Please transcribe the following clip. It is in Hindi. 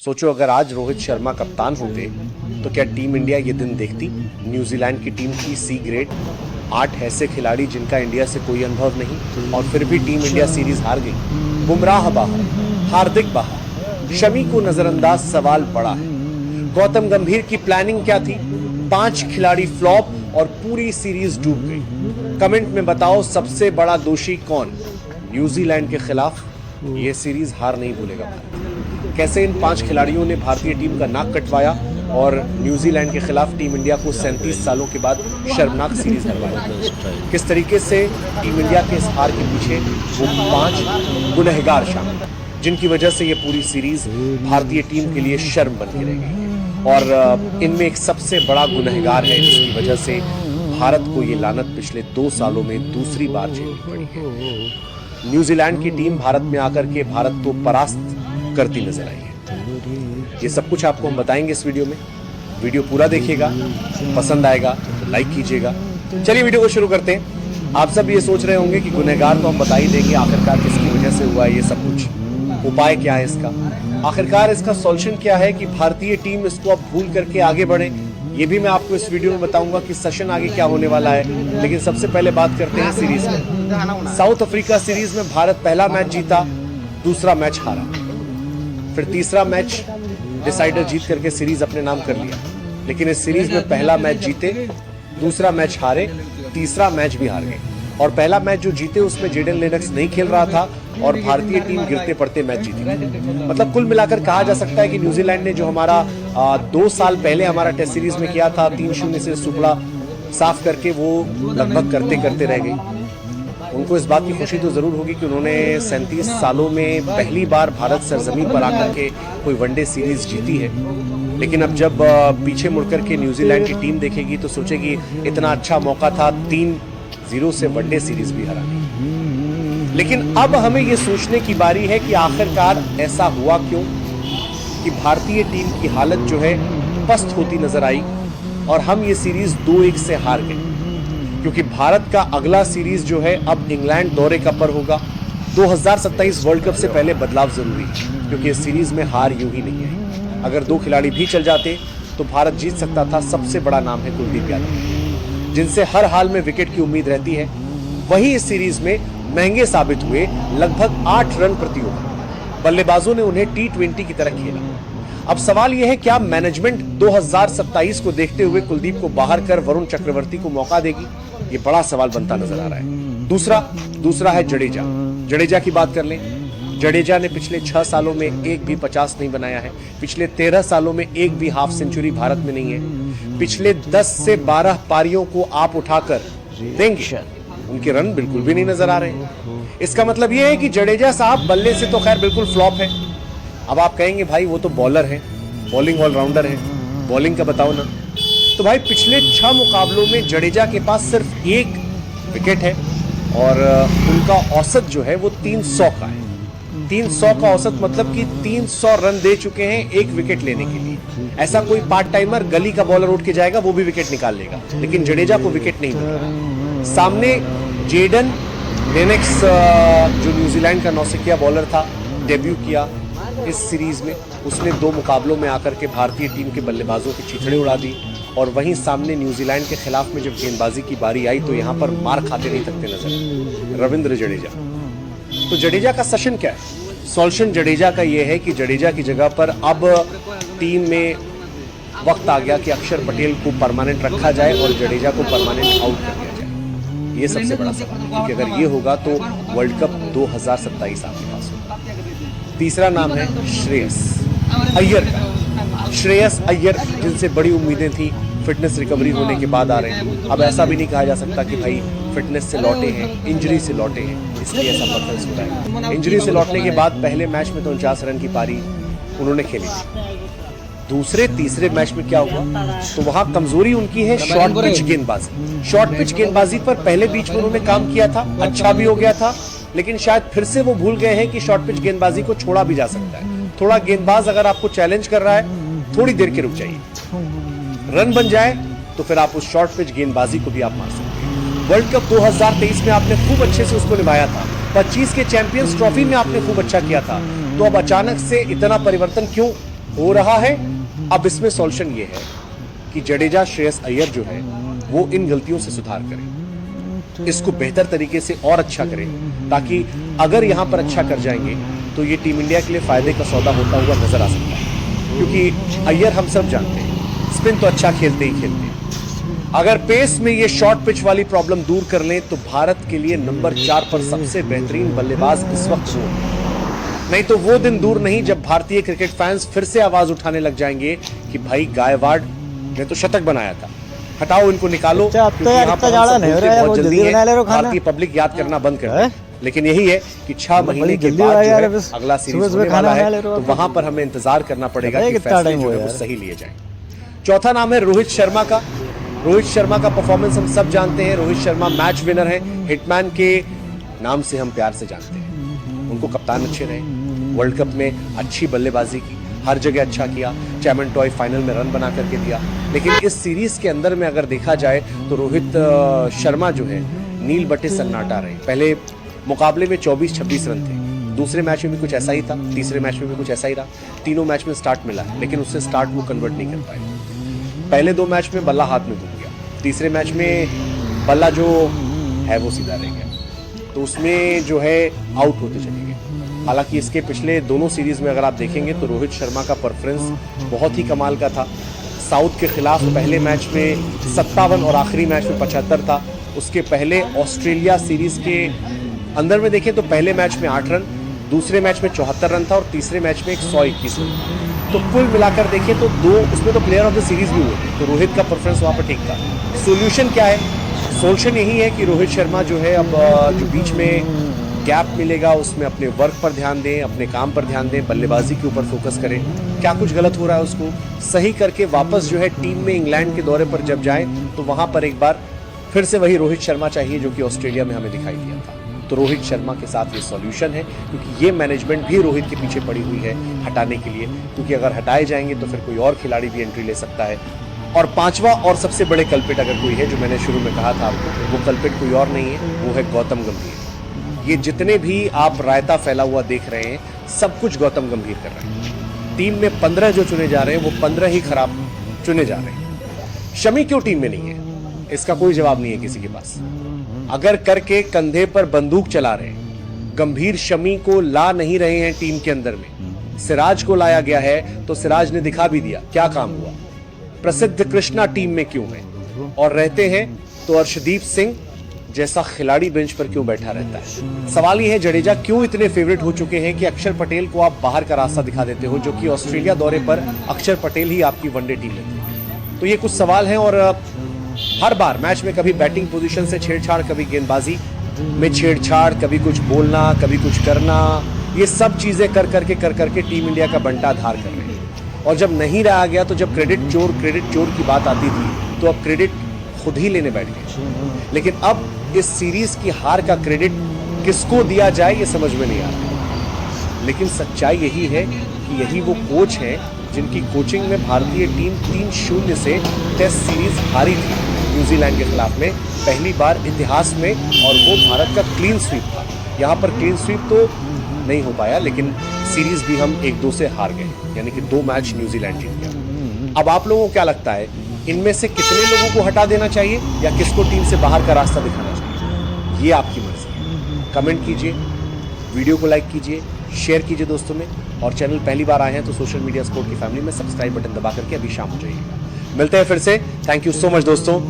सोचो अगर आज रोहित शर्मा कप्तान होते तो क्या टीम इंडिया ये दिन देखती? न्यूजीलैंड की टीम थी सी ग्रेड, 8 ऐसे खिलाड़ी जिनका इंडिया से कोई अनुभव नहीं और फिर भी टीम इंडिया सीरीज हार गई। बुमराह बाहर, हार्दिक बाहर, शमी को नजरअंदाज, सवाल बड़ा है। गौतम गंभीर की प्लानिंग क्या थी? 5 खिलाड़ी फ्लॉप और पूरी सीरीज डूब गई। कमेंट में बताओ सबसे बड़ा दोषी कौन? न्यूजीलैंड के खिलाफ ये सीरीज हार नहीं भूलेगा भारत। कैसे इन 5 खिलाड़ियों ने भारतीय टीम का नाक कटवाया और न्यूजीलैंड के खिलाफ टीम इंडिया को 37 सालों के बाद शर्मनाक सीरीज हरवाया। किस तरीके से टीम इंडिया के इस हार के पीछे वो 5 गुनहगार शामिल जिनकी वजह से ये पूरी सीरीज भारतीय टीम के लिए शर्म बन के रह गई। और इनमें एक सबसे बड़ा गुनहगार है जिसकी वजह से भारत को ये लानत पिछले 2 सालों में दूसरी बार झेलनी पड़ी है। न्यूजीलैंड की टीम भारत में आकर के भारत को परास्त करती नजर आई है। ये सब कुछ आपको हम बताएंगे इस वीडियो में। वीडियो पूरा देखिएगा, पसंद आएगा तो लाइक कीजिएगा। चलिए वीडियो को शुरू करते हैं। आप सब ये सोच रहे होंगे कि गुनहगार तो हम बता ही देंगे, आखिरकार किसकी वजह से हुआ ये सब कुछ, उपाय क्या है इसका, आखिरकार इसका सॉल्यूशन क्या है कि भारतीय टीम इसको अब भूल करके आगे बढ़े। ये भी मैं आपको इस वीडियो में बताऊंगा कि सेशन आगे क्या होने वाला है। लेकिन सबसे पहले बात करते हैं सीरीज में। साउथ अफ्रीका सीरीज में भारत पहला मैच जीता, दूसरा मैच हारा, फिर तीसरा मैच डिसाइडर जीत करके सीरीज अपने नाम कर लिया। लेकिन इस सीरीज में पहला मैच जीते, दूसरा मैच हारे, तीसरा मैच भी हार गए। और पहला मैच जो जीते उसमें जेडन लेनक्स नहीं खेल रहा था और भारतीय टीम गिरते पड़ते मैच जीती। मतलब कुल मिलाकर कहा जा सकता है कि न्यूजीलैंड ने जो हमारा 2 साल पहले हमारा टेस्ट सीरीज में किया था 3-0 से सुपड़ा साफ करके, वो लगभग करते करते रह गई। उनको इस बात की खुशी तो जरूर होगी कि उन्होंने 37 सालों में पहली बार भारत सरजमीन पर आकर के कोई वनडे सीरीज जीती है। लेकिन अब जब पीछे मुड़कर के न्यूजीलैंड की टीम देखेगी तो सोचेगी इतना अच्छा मौका था 3-0 से वनडे सीरीज भी हरा। लेकिन अब हमें यह सोचने की बारी है कि आखिरकार ऐसा हुआ क्यों कि भारतीय टीम की हालत जो है पस्त होती नजर आई और हम ये सीरीज 2-1 से हार गए। क्योंकि भारत का अगला सीरीज जो है अब इंग्लैंड दौरे का पर होगा। 2027 वर्ल्ड कप से पहले बदलाव जरूरी है क्योंकि इस सीरीज में हार यूं ही नहीं है। अगर 2 खिलाड़ी भी चल जाते तो भारत जीत सकता था। सबसे बड़ा नाम है कुलदीप यादव, जिनसे हर हाल में विकेट की उम्मीद रहती है। वही इस सीरीज में महंगे साबित हुए, लगभग 8 रन प्रति ओवर। बल्लेबाजों ने उन्हें T20 की तरह खेला। अब सवाल यह है क्या मैनेजमेंट 2027 को देखते हुए कुलदीप को बाहर कर वरुण चक्रवर्ती को मौका देगी? ये बड़ा सवाल बनता नजर आ रहा है। दूसरा है जडेजा। जडेजा की बात कर लें। जडेजा ने पिछले 6 सालों में एक भी 50 नहीं बनाया है। पिछले 13 सालों में एक भी हाफ सेंचुरी भारत में नहीं है। पिछले 10 से 12 पारियों को आप उठाकर देंगे, उनके रन बिल्कुल भी नहीं नजर आ रहे। इसका मतलब यह है कि जडेजा साहब बल्ले से तो खैर बिल्कुल फ्लॉप है। अब आप कहेंगे भाई वो तो बॉलर है, बॉलिंग ऑलराउंडर है, बॉलिंग का बताओ ना। तो भाई पिछले 6 मुकाबलों में जडेजा के पास सिर्फ 1 विकेट है और उनका औसत जो है वो 300 का है। 300 का औसत मतलब कि 300 रन दे चुके हैं 1 विकेट लेने के लिए। ऐसा कोई पार्ट टाइमर गली का बॉलर उठ के जाएगा वो भी विकेट निकाल लेगा, लेकिन जडेजा को विकेट नहीं मिलेगा। सामने जेडन लेनक्स जो न्यूजीलैंड का नौसिखिया बॉलर था, डेब्यू किया इस सीरीज में। उसने 2 मुकाबलों में आकर के भारतीय टीम के बल्लेबाजों की चिथड़े उड़ा दी। और वहीं सामने न्यूजीलैंड के खिलाफ में जब गेंदबाजी की बारी आई तो यहां पर मार खाते नहीं थकते नजर रविंद्र जडेजा। तो जडेजा का सेशन क्या है? सॉल्यूशन जडेजा का यह है कि जडेजा की जगह पर अब टीम में वक्त आ गया कि अक्षर पटेल को परमानेंट रखा जाए और जडेजा को परमानेंट आउट कर दिया जाए। ये सबसे बड़ा सवाल है क्योंकि अगर ये होगा तो वर्ल्ड कप 2027 आपके पास होगा। तीसरा नाम है श्रेयस अय्यर का। श्रेयस अय्यर जिनसे बड़ी उम्मीदें थी, फिटनेस रिकवरी होने के बाद आ रहे हैं। अब ऐसा भी नहीं कहा जा सकता कि भाई फिटनेस से लौटे हैं, इंजरी से लौटे हैं, इसलिए ऐसा परफॉर्मेंस हो रहा है। इंजरी से लौटने के बाद पहले मैच में तो 49 रन की पारी उन्होंने खेली थी। दूसरे तीसरे मैच में क्या हुआ तो वहां कमजोरी उनकी है शॉर्ट पिच गेंदबाजी। शॉर्ट पिच गेंदबाजी पर पहले बीच में उन्होंने काम किया था, अच्छा भी हो गया था, लेकिन शायद फिर से वो भूल गए हैं कि शॉर्ट पिच गेंदबाजी को छोड़ा भी जा सकता है। थोड़ा गेंदबाज अगर आपको चैलेंज कर रहा है थोड़ी देर के रुक जाइए, रन बन जाए तो फिर आप उस शॉर्ट पिच गेंदबाजी को भी आप मार सकते हैं। वर्ल्ड कप 2023 में आपने खूब अच्छे से उसको निभाया था। 25 के चैंपियंस ट्रॉफी में आपने खूब अच्छा किया था। तो अब अचानक से इतना परिवर्तन क्यों? हो रहा है। अब इसमें सॉल्यूशन ये है कि जडेजा श्रेयस अय्यर जो है वो इन गलतियों से सुधार करें, इसको बेहतर तरीके से और अच्छा करें, ताकि अगर यहां पर अच्छा कर जाएंगे तो ये टीम इंडिया के लिए फायदे का सौदा होता हुआ नजर आ सकता है। क्योंकि अय्यर हम सब जानते हैं स्पिन तो अच्छा खेलते ही खेलते हैं। अगर पेस में ये शॉर्ट पिच वाली प्रॉब्लम दूर कर लें तो भारत के लिए नंबर 4 पर सबसे बेहतरीन बल्लेबाज इस वक्त हो। नहीं तो वो दिन दूर नहीं जब भारतीय क्रिकेट फैंस फिर से आवाज उठाने लग जाएंगे कि भाई गायकवाड़ ने तो शतक बनाया था, हटाओ इनको, निकालो, क्योंकि यहाँ पर बहुत जल्दी है, भारतीय पब्लिक याद करना बंद कर दे। लेकिन यही है कि 6 महीने के बाद जो है अगला सीरीज होने वाला है, तो वहां पर हमें इंतजार करना पड़ेगा कि फैसले जो है वो सही लिए जाएं। चौथा नाम है रोहित शर्मा का। रोहित शर्मा का परफॉर्मेंस हम सब जानते हैं। रोहित शर्मा मैच विनर है, हिटमैन के नाम से हम प्यार से जानते हैं। उनको कप्तान अच्छे रहे, वर्ल्ड कप में अच्छी बल्लेबाजी की, हर जगह अच्छा किया, चैम्पियंस ट्रॉफी फाइनल में रन बना करके दिया। लेकिन इस सीरीज के अंदर में अगर देखा जाए तो रोहित शर्मा जो है नील बटे सन्नाटा रहे। पहले मुकाबले में 24-26 रन थे, दूसरे मैच में भी कुछ ऐसा ही था, तीसरे मैच में भी कुछ ऐसा ही रहा, तीनों मैच में स्टार्ट मिला है लेकिन उससे स्टार्ट वो कन्वर्ट नहीं कर पाए। पहले 2 मैच में बल्ला हाथ में घूम गया, तीसरे मैच में बल्ला जो है वो सीधा रह गया, तो उसमें जो है आउट होते चले गए। हालांकि इसके पिछले दोनों सीरीज में अगर आप देखेंगे तो रोहित शर्मा का परफॉर्मेंस बहुत ही कमाल का था। साउथ के खिलाफ पहले मैच में 57 और आखिरी मैच में 75 था। उसके पहले ऑस्ट्रेलिया सीरीज के अंदर में देखें तो पहले मैच में 8 रन, दूसरे मैच में 74 रन था और तीसरे मैच में 121 रन। तो कुल मिलाकर देखें तो उसमें तो प्लेयर ऑफ द सीरीज भी हुए थे, तो रोहित का परफॉर्मेंस वहां पर ठीक था। सोल्यूशन क्या है? सोल्यूशन यही है कि रोहित शर्मा जो है अब जो बीच में गैप मिलेगा उसमें अपने वर्क पर ध्यान दें, अपने काम पर ध्यान दें, बल्लेबाजी के ऊपर फोकस करें। क्या कुछ गलत हो रहा है उसको सही करके वापस जो है टीम में इंग्लैंड के दौरे पर जब जाए तो वहां पर एक बार फिर से वही रोहित शर्मा चाहिए जो कि ऑस्ट्रेलिया में हमें दिखाई दिया था। तो रोहित शर्मा के साथ ये सॉल्यूशन है, क्योंकि ये मैनेजमेंट भी रोहित के पीछे पड़ी हुई है हटाने के लिए, क्योंकि अगर हटाए जाएंगे तो फिर कोई और खिलाड़ी भी एंट्री ले सकता है। और पांचवा और सबसे बड़े कल्पिट अगर कोई है, जो मैंने शुरू में कहा था आपको, वो कल्पिट कोई और नहीं है, वो है गौतम गंभीर। ये जितने भी आप रायता फैला हुआ देख रहे हैं सब कुछ गौतम गंभीर कर रहे हैं। टीम में 15 जो चुने जा रहे हैं वो 15 ही खराब चुने जा रहे हैं। शमी क्यों टीम में नहीं है, इसका कोई जवाब नहीं है किसी के पास। अगर करके कंधे पर बंदूक चला रहे हैं, गंभीर शमी को ला नहीं रहे हैं टीम के अंदर में, सिराज को लाया गया है तो सिराज ने दिखा भी दिया क्या काम हुआ। प्रसिद्ध कृष्णा टीम में क्यों है, और रहते हैं तो अर्शदीप सिंह जैसा खिलाड़ी बेंच पर क्यों बैठा रहता है। सवाल यह है जडेजा क्यों इतने फेवरेट हो चुके हैं कि अक्षर पटेल को आप बाहर का रास्ता दिखा देते हो, जो कि ऑस्ट्रेलिया दौरे पर अक्षर पटेल ही आपकी वनडे टीम में थी। तो ये कुछ सवाल हैं और हर बार मैच में कभी बैटिंग पोजीशन से छेड़छाड़, कभी गेंदबाजी में छेड़छाड़, कभी कुछ बोलना, कभी कुछ करना, ये सब चीजें कर करके टीम इंडिया का बंटा धार कर रहे हैं। और जब नहीं रहा गया तो जब क्रेडिट चोर की बात आती थी तो अब क्रेडिट खुद ही लेने बैठ गए। लेकिन अब इस सीरीज की हार का क्रेडिट किसको दिया जाए ये समझ में नहीं आ रहा। लेकिन सच्चाई यही है कि यही वो कोच हैं जिनकी कोचिंग में भारतीय टीम 3-0 से टेस्ट सीरीज हारी थी न्यूजीलैंड के खिलाफ में पहली बार इतिहास में, और वो भारत का क्लीन स्वीप था। यहाँ पर क्लीन स्वीप तो नहीं हो पाया, लेकिन सीरीज भी हम 1-2 से हार गए, यानी कि 2 मैच न्यूजीलैंड जीत गया। अब आप लोगों को क्या लगता है, इनमें से कितने लोगों को हटा देना चाहिए या किसको टीम से बाहर का रास्ता दिखाना चाहिए, ये आपकी मर्जी है। कमेंट कीजिए, वीडियो को लाइक कीजिए, शेयर कीजिए दोस्तों में, और चैनल पहली बार आए हैं तो सोशल मीडिया स्पोर्ट की फैमिली में सब्सक्राइब बटन दबा करके अभी शाम हो जाइएगा। मिलते हैं फिर से। थैंक यू सो मच दोस्तों।